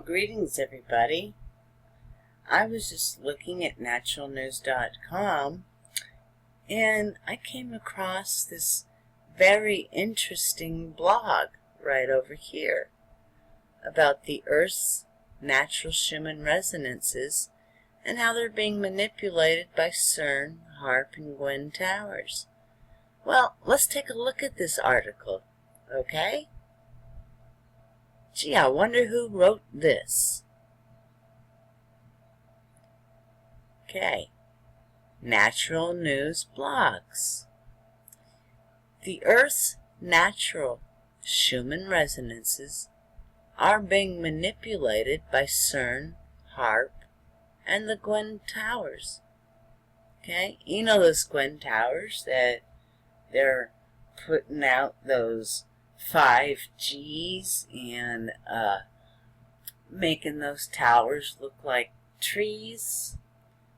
greetings everybody. I was just looking at naturalnews.com and I came across this very interesting blog right over here about the Earth's natural Schumann resonances and how they're being manipulated by CERN, HAARP, and Gwen Towers. Well, let's take a look at this article, okay? Gee, I wonder who wrote this. Okay, Natural News Blogs. The Earth's natural Schumann resonances are being manipulated by CERN, HAARP, and the Gwen Towers. Okay, you know those Gwen Towers that they're putting out those 5Gs and making those towers look like trees.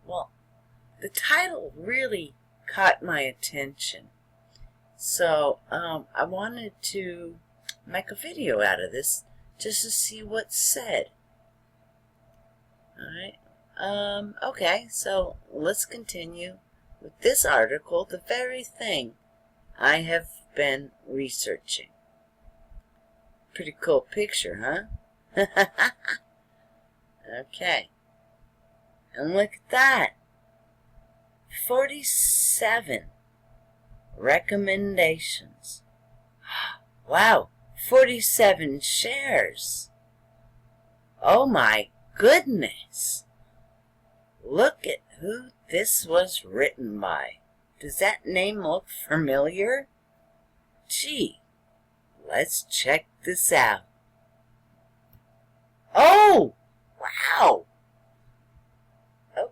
Well, the title really caught my attention, so I wanted to make a video out of this just to see what's said. Alright, okay, so let's continue with this article, the very thing I have been researching. Pretty cool picture, huh? Okay. And look at that. 47 recommendations. Wow, 47 shares. Oh my goodness. Look at who this was written by. Does that name look familiar? Gee, let's check this out. Oh, wow. Oh,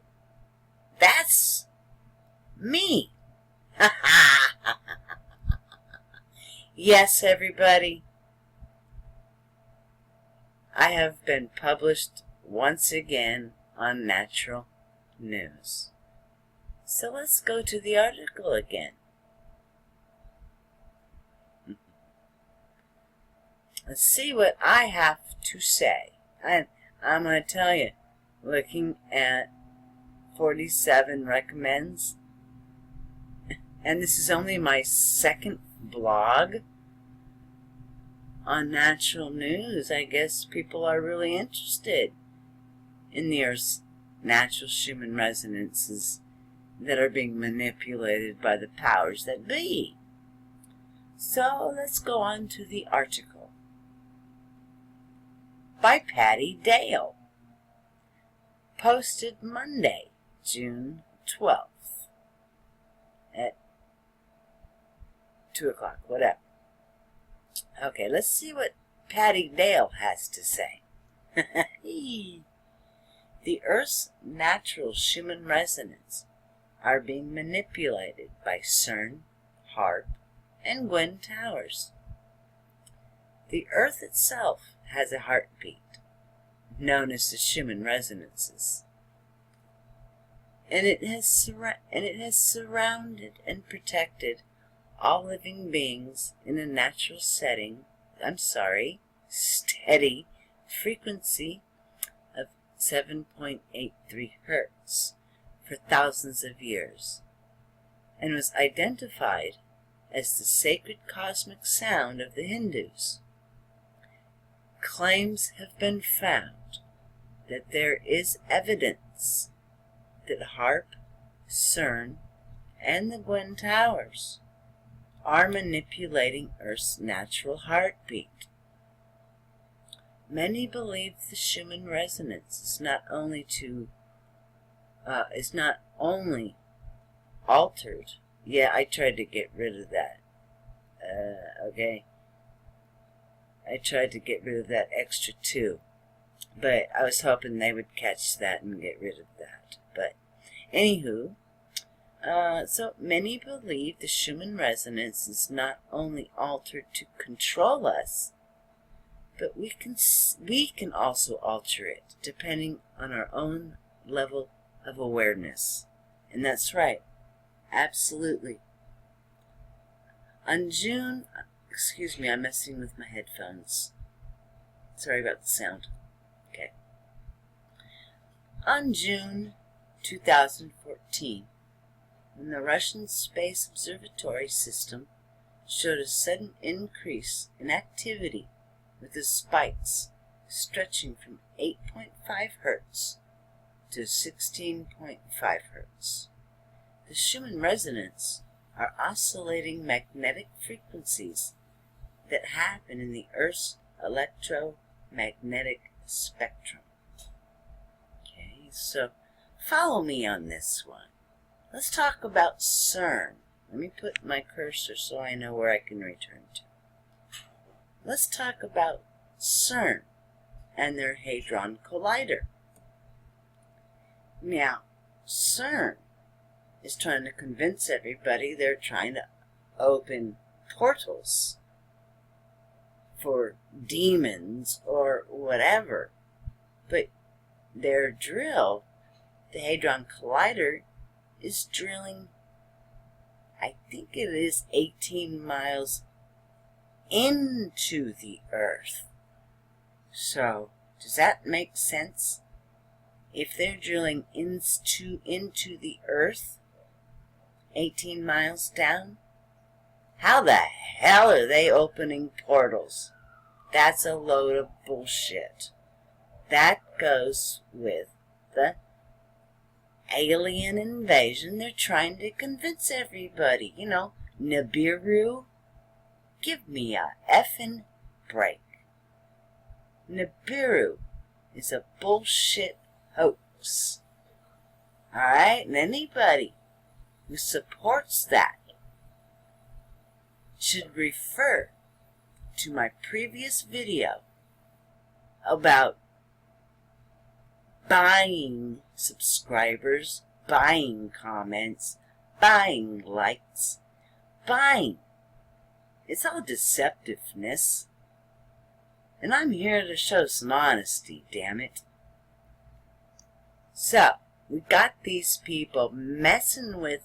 that's me. Yes, everybody. I have been published once again on Natural News. So let's go to the article again. Let's see what I have to say. And I'm going to tell you, looking at 47 recommends, and this is only my second blog on Natural News. I guess people are really interested in the Earth's natural Schumann resonances that are being manipulated by the powers that be. So let's go on to the article by Patty Dale, posted Monday, June 12th at 2 o'clock, whatever. Okay, let's see what Patty Dale has to say. The Earth's natural Schumann resonance are being manipulated by CERN, HAARP, and Gwen Towers. The Earth itself has a heartbeat, known as the Schumann resonances, and it has surrounded and protected all living beings in a natural steady frequency of 7.83 Hertz for thousands of years, and was identified as the sacred cosmic sound of the Hindus. Claims have been found that there is evidence that HAARP, CERN, and the Gwen Towers are manipulating Earth's natural heartbeat. Many believe the Schumann resonance is not only altered. Yeah, I tried to get rid of that. Okay. I tried to get rid of that extra 2, but I was hoping they would catch that and get rid of that. But anywho, so many believe the Schumann resonance is not only altered to control us, but we can also alter it depending on our own level of awareness. And that's right, absolutely. On June, excuse me, I'm messing with my headphones. Sorry about the sound. Okay. On June 2014, when the Russian Space Observatory System showed a sudden increase in activity with the spikes stretching from 8.5 Hertz to 16.5 Hertz. The Schumann resonance are oscillating magnetic frequencies that happen in the Earth's electromagnetic spectrum. Okay, so follow me on this one. Let's talk about CERN. Let me put my cursor so I know where I can return to. Let's talk about CERN and their Hadron Collider. Now, CERN is trying to convince everybody they're trying to open portals for demons or whatever. But their drill, the Hadron Collider, is drilling, I think it is 18 miles into the Earth. So, does that make sense? If they're drilling into the Earth, 18 miles down, how the hell are they opening portals? That's a load of bullshit. That goes with the alien invasion. They're trying to convince everybody. You know, Nibiru, give me a effing break. Nibiru is a bullshit hoax. Alright? And anybody who supports that should refer to my previous video about buying subscribers, buying comments, buying likes, buying. It's all deceptiveness. And I'm here to show some honesty, damn it. So, we got these people messing with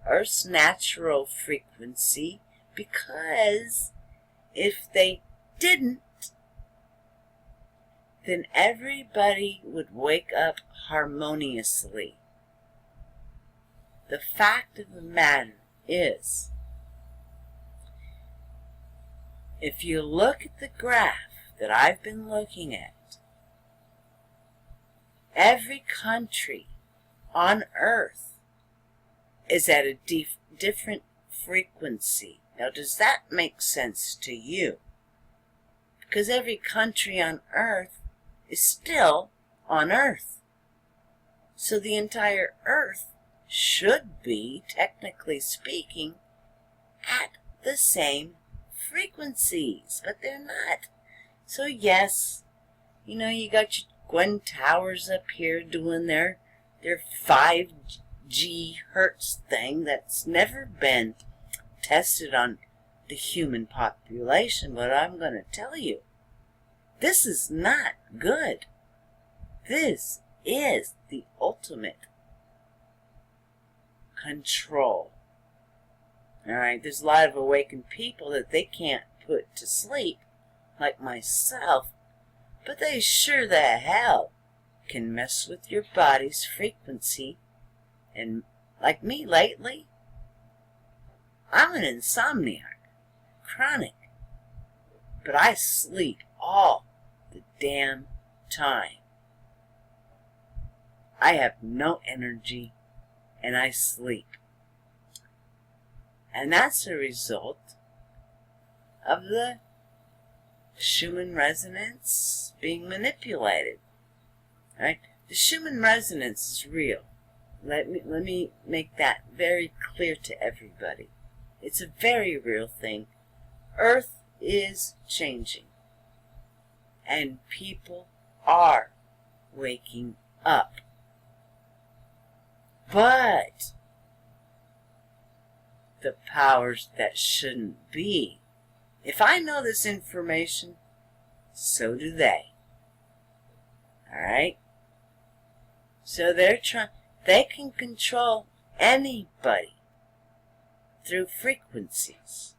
Earth's natural frequency because if they didn't, then everybody would wake up harmoniously. The fact of the matter is, if you look at the graph that I've been looking at, every country on Earth is at a different frequency. Now, does that make sense to you? Because every country on Earth is still on Earth. So the entire Earth should be, technically speaking, at the same frequencies, but they're not. So yes, you know, you got your Gwen Towers up here doing their 5G Hertz thing that's never been tested on the human population, but I'm going to tell you, this is not good. This is the ultimate control. Alright, there's a lot of awakened people that they can't put to sleep, like myself, but they sure the hell can mess with your body's frequency. And like me lately, I'm an insomniac, chronic, but I sleep all the damn time. I have no energy and I sleep. And that's a result of the Schumann resonance being manipulated. Right? The Schumann resonance is real. Let me make that very clear to everybody. It's a very real thing. Earth is changing. And people are waking up. But the powers that shouldn't be, if I know this information, so do they. Alright? So they can control anybody through frequencies.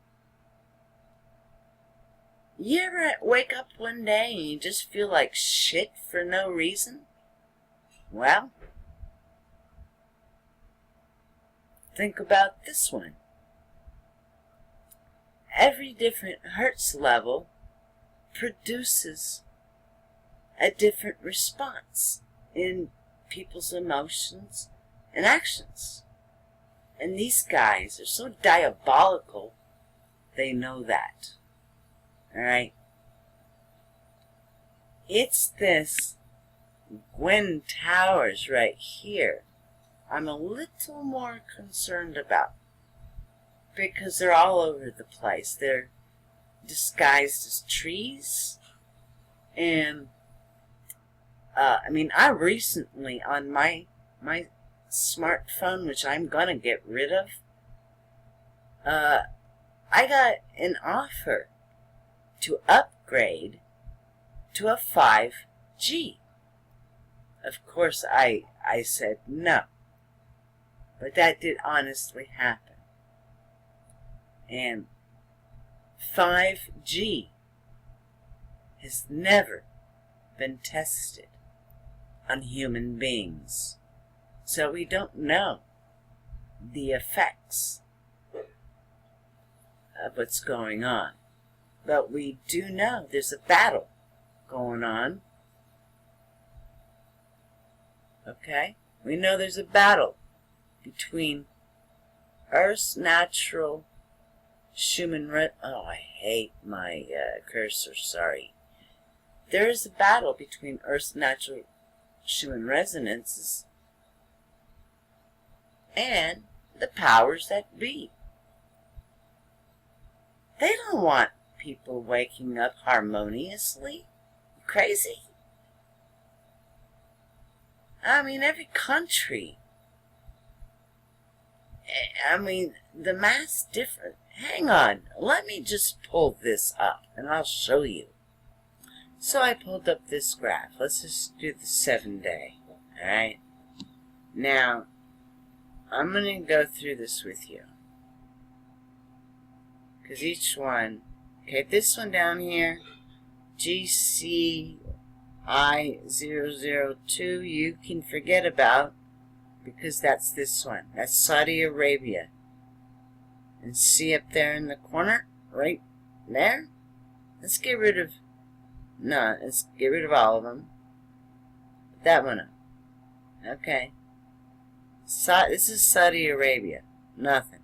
You ever wake up one day and you just feel like shit for no reason? Well, think about this one. Every different Hertz level produces a different response in people's emotions and actions. And these guys are so diabolical, they know that. Alright? It's this Gwen Towers right here I'm a little more concerned about, because they're all over the place. They're disguised as trees, and I recently on my smartphone, which I'm gonna get rid of, I got an offer to upgrade to a 5G. Of course, I said no. But that did honestly happen. And 5G has never been tested on human beings. So we don't know the effects of what's going on. But we do know there's a battle going on. Okay? We know there's a battle between Earth's natural Schumann... I hate my cursor, sorry. There is a battle between Earth's natural Schumann resonances and the powers that be. They don't want people waking up harmoniously. You crazy? Every country. The math's different. Hang on. Let me just pull this up and I'll show you. So I pulled up this graph. Let's just do the 7-day. Alright? Now, I'm going to go through this with you. Because each one... Okay, this one down here, GCI002, you can forget about, because that's this one. That's Saudi Arabia. And see up there in the corner? Right there? Let's get rid of... No, let's get rid of all of them. Put that one up. Okay. This is Saudi Arabia. Nothing.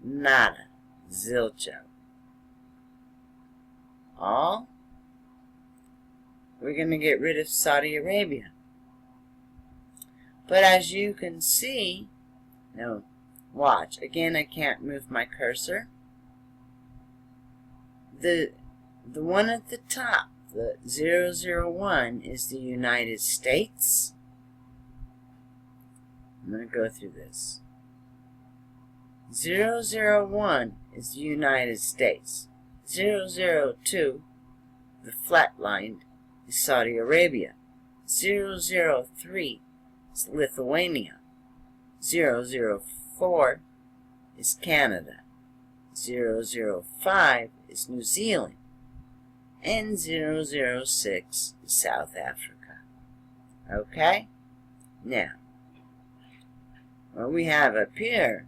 Nada. Zilcho. All? We're going to get rid of Saudi Arabia. But as you can see... No. Watch. Again, I can't move my cursor. The one at the top, the 001, is the United States. I'm going to go through this. 001 is the United States. 002, the flatlined, is Saudi Arabia. 003 is Lithuania. 004 is Canada. 005 is New Zealand. And 006 is South Africa. Okay? Now, what we have up here,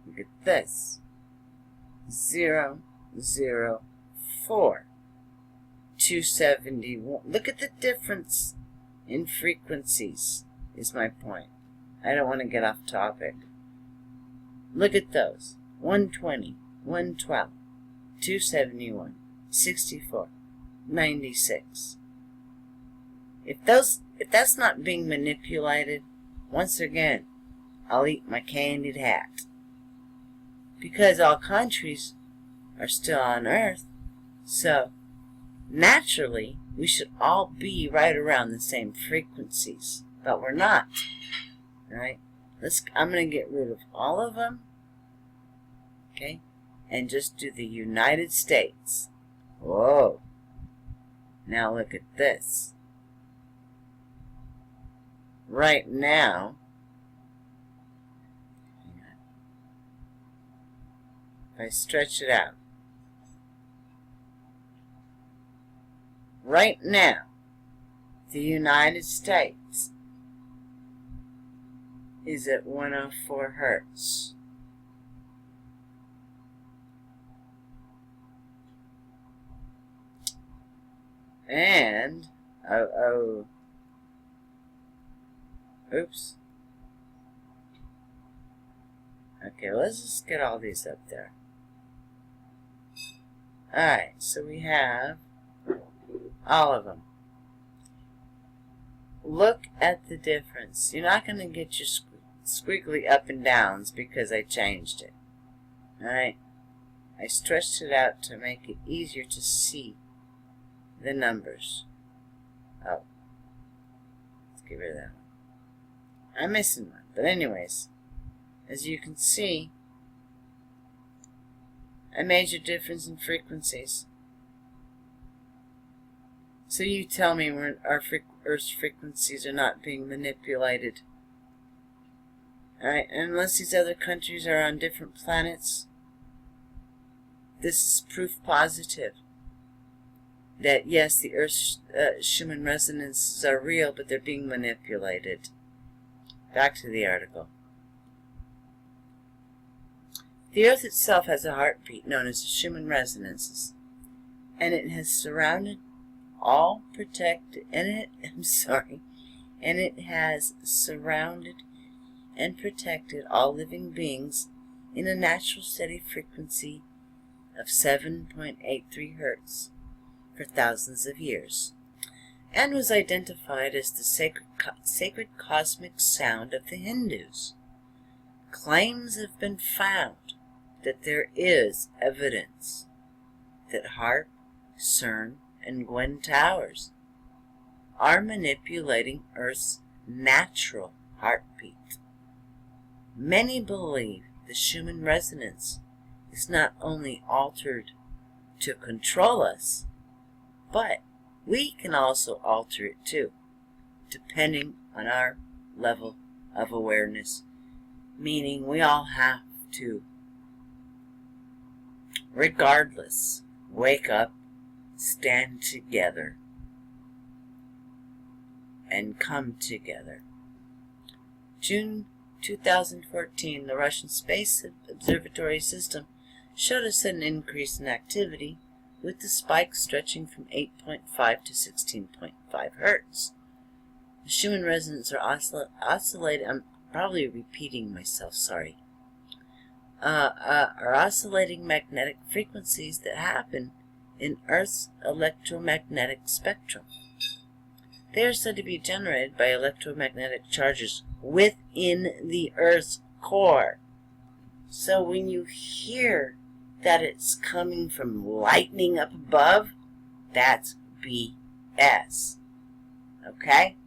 look at this. 004 271. Look at the difference in frequencies, is my point. I don't want to get off topic. Look at those. 120, 112, 271, 64, 96. If that's not being manipulated, once again, I'll eat my candied hat. Because all countries are still on Earth, so naturally we should all be right around the same frequencies, but we're not. Right? I'm going to get rid of all of them, okay, and just do the United States. Whoa! Now look at this. Right now, if I stretch it out, right now, the United States is at 104 hertz. And, oops. Okay, let's just get all these up there. Alright, so we have all of them. Look at the difference. You're not going to get your squiggly up and downs because I changed it. Alright? I stretched it out to make it easier to see the numbers. Oh. Let's get rid of that one. I'm missing one. But anyways, as you can see, a major difference in frequencies. So you tell me when our Earth's frequencies are not being manipulated. Alright, unless these other countries are on different planets, this is proof positive that yes, the Earth's Schumann resonances are real, but they're being manipulated. Back to the article. The Earth itself has a heartbeat known as the Schumann resonances, and it has surrounded all protected, and it has surrounded and protected all living beings in a natural steady frequency of 7.83 hertz for thousands of years, and was identified as the sacred cosmic sound of the Hindus. Claims have been found that there is evidence that HAARP, CERN, and Gwen Towers are manipulating Earth's natural heartbeat. Many believe the Schumann resonance is not only altered to control us, but we can also alter it too, depending on our level of awareness, meaning we all have to, regardless, wake up, stand together, and come together. June 2014, the Russian Space Observatory System showed a sudden increase in activity, with the spike stretching from 8.5 to 16.5 hertz. The Schumann resonances are oscillating. I'm probably repeating myself, sorry. Are oscillating magnetic frequencies that happen in Earth's electromagnetic spectrum. They are said to be generated by electromagnetic charges within the Earth's core. So when you hear that it's coming from lightning up above, that's BS. Okay?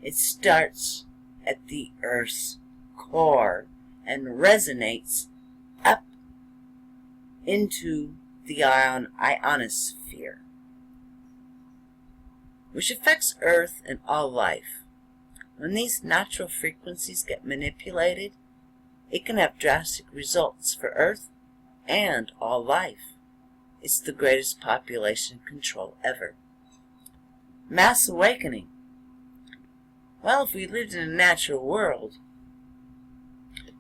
It starts at the Earth's core and resonates up into the ionosphere, which affects Earth and all life. When these natural frequencies get manipulated, it can have drastic results for Earth and all life. It's the greatest population control ever. Mass awakening. Well, if we lived in a natural world,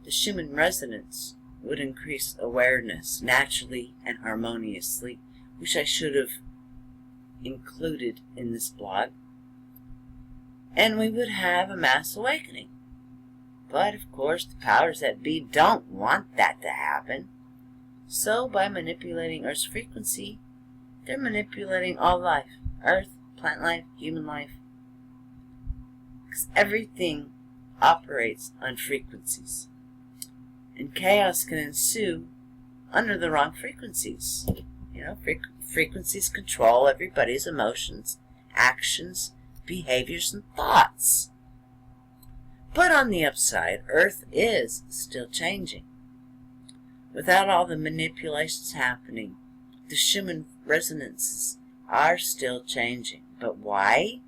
the Schumann resonance would increase awareness naturally and harmoniously, which I should have included in this blog, and we would have a mass awakening. But, of course, the powers that be don't want that to happen. So, by manipulating Earth's frequency, they're manipulating all life. Earth, plant life, human life. Because everything operates on frequencies. And chaos can ensue under the wrong frequencies. You know, frequencies control everybody's emotions, actions, behaviors, and thoughts. But on the upside, Earth is still changing. Without all the manipulations happening, the Schumann resonances are still changing. But why?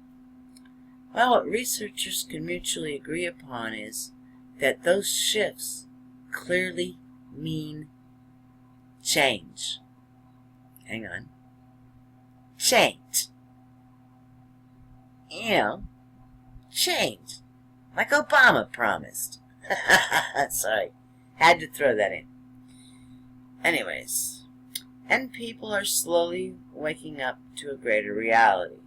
Well, what researchers can mutually agree upon is that those shifts clearly mean change. Hang on. Change. change. Like Obama promised. Sorry. Had to throw that in. Anyways. And people are slowly waking up to a greater reality.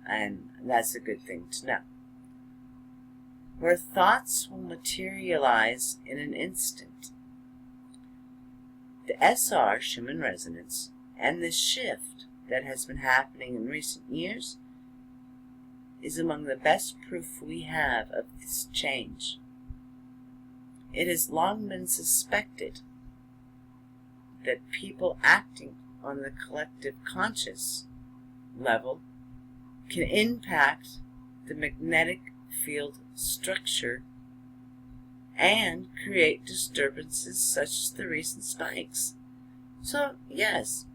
And that's a good thing to know. Where thoughts will materialize in an instant. The SR, Schumann resonance, and this shift that has been happening in recent years is among the best proof we have of this change. It has long been suspected that people acting on the collective conscious level can impact the magnetic field structure and create disturbances such as the recent spikes. So, yes,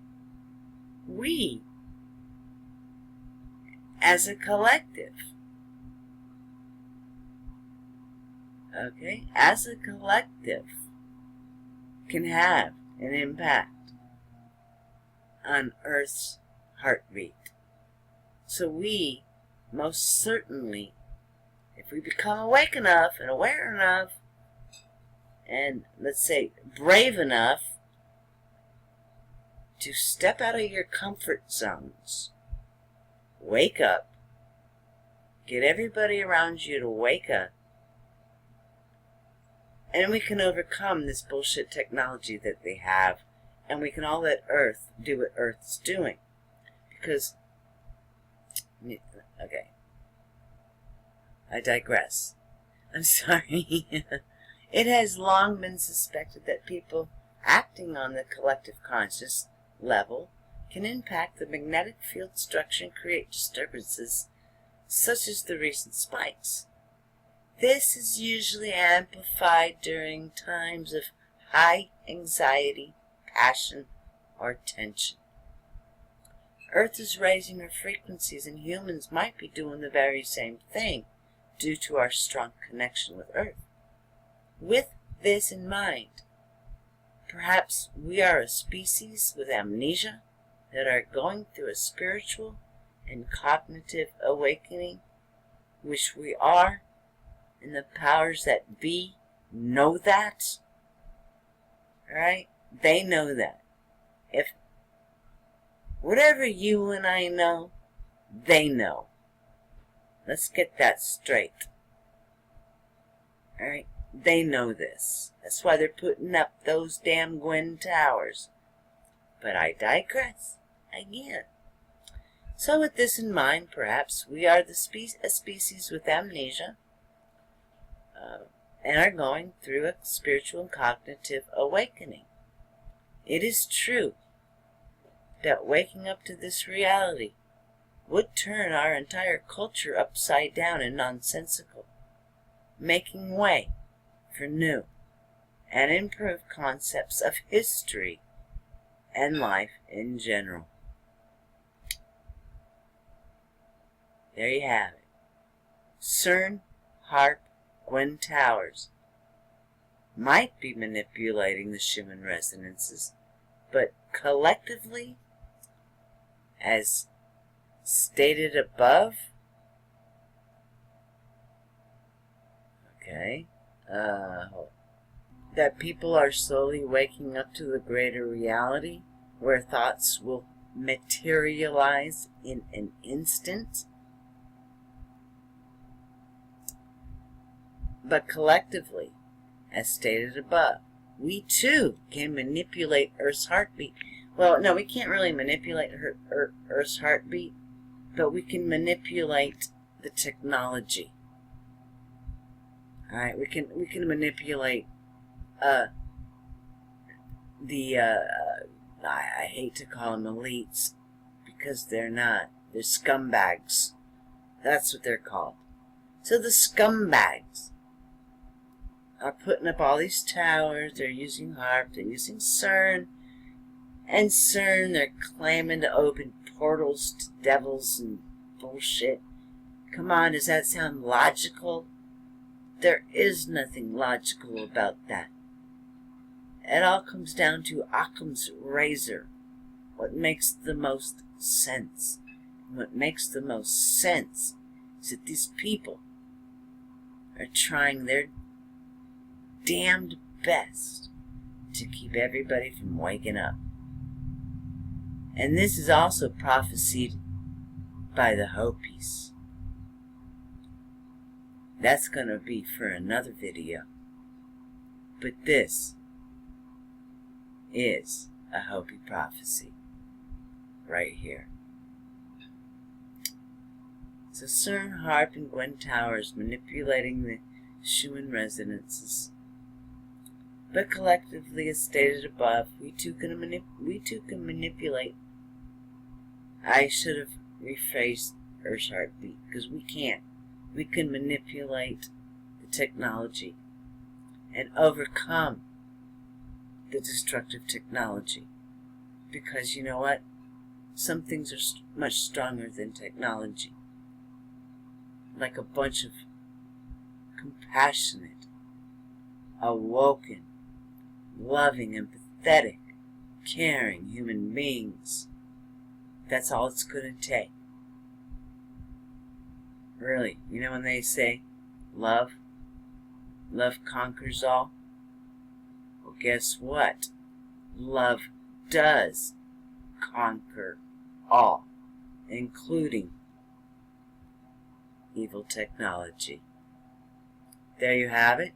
we, as a collective, as a collective, can have an impact on Earth's heartbeat. So we, most certainly, if we become awake enough and aware enough, and let's say brave enough to step out of your comfort zones, wake up, get everybody around you to wake up, and we can overcome this bullshit technology that they have, and we can all let Earth do what Earth's doing. Because, okay, I digress. I'm sorry. It has long been suspected that people acting on the collective conscious level can impact the magnetic field structure and create disturbances such as the recent spikes. This is usually amplified during times of high anxiety, passion, or tension. Earth is raising her frequencies, and humans might be doing the very same thing due to our strong connection with Earth. With this in mind, perhaps we are a species with amnesia that are going through a spiritual and cognitive awakening, which we are, and the powers that be know that. Alright? They know that. If whatever you and I know, they know. Let's get that straight. Alright? They know this. That's why they're putting up those damn Gwen Towers. But I digress again. So with this in mind, perhaps we are a species with amnesia, and are going through a spiritual and cognitive awakening. It is true that waking up to this reality would turn our entire culture upside down and nonsensical, making way for new and improved concepts of history and life in general. There you have it. CERN, HAARP, Gwen Towers might be manipulating the Schumann resonances, but collectively, as stated above, that people are slowly waking up to the greater reality where thoughts will materialize in an instant. But collectively, as stated above, we too can manipulate Earth's heartbeat. Well, no, we can't really manipulate Earth's heartbeat, but we can manipulate the technology. All right, we can manipulate I hate to call them elites because they're not. They're scumbags. That's what they're called. So the scumbags are putting up all these towers. They're using HAARP. They're using CERN. And CERN, they're claiming to open portals to devils and bullshit. Come on, does that sound logical? There is nothing logical about that. It all comes down to Occam's razor. What makes the most sense? what makes the most sense is that these people are trying their damned best to keep everybody from waking up. And this is also prophesied by the Hopis. That's going to be for another video. But this is a Hopi prophecy right here. So CERN, HAARP, and Gwen Towers manipulating the Schumann resonances. But collectively, as stated above, we too can manipulate. I should have rephrased Earth's heartbeat, because we can't. We can manipulate the technology and overcome the destructive technology. Because you know what? Some things are much stronger than technology. Like a bunch of compassionate, awoken, loving, empathetic, caring human beings. That's all it's going to take. Really, you know when they say love conquers all? Well, guess what? Love does conquer all, including evil technology. There you have it.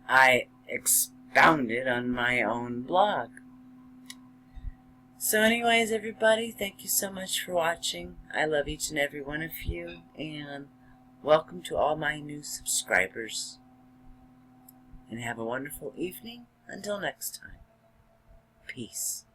I expounded on my own blog. So anyways, everybody, thank you so much for watching. I love each and every one of you, and welcome to all my new subscribers. And have a wonderful evening. Until next time. Peace.